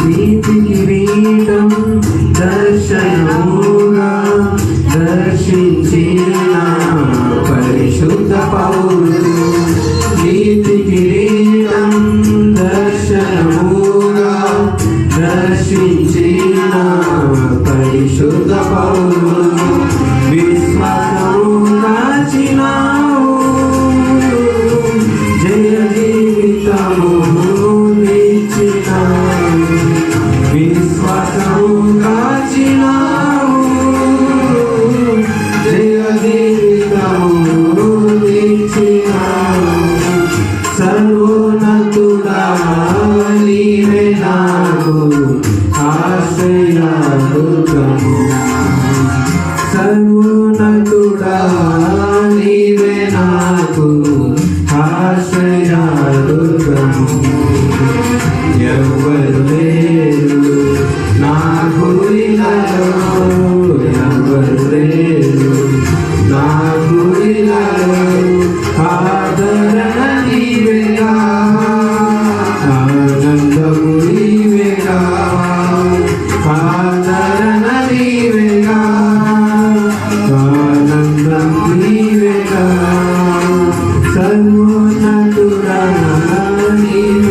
నీతి కిరీటం దర్శనముగా దర్శించిన పరిశుద్ధ పౌరులు. నీతి కిరీటం దర్శనముగా దర్శించిన పరిశుద్ధ పౌరులు. విశ్వాసము కాచినావు, జయ జీవితము నిచ్చినావు. విశ్వాసము కాచినావు, జయ జీవితము నిచ్చినావు. సర్వోన్నతుడా నీవే నాకు ఆశ్రయదుర్గము. సర్వోన్నతుడా నీవే నాకు ఆశ్రయదుర్గము. ఎవరు లేరు నా గురిలలో, ఎవరు లేరు నా గురిలలో. ఆదరణ నీవేగా, ఆనందము నీవేగా, ఆదరణ నీవేగా, ఆనందం నీవేగా. సర్వోన్నతుడా నీవే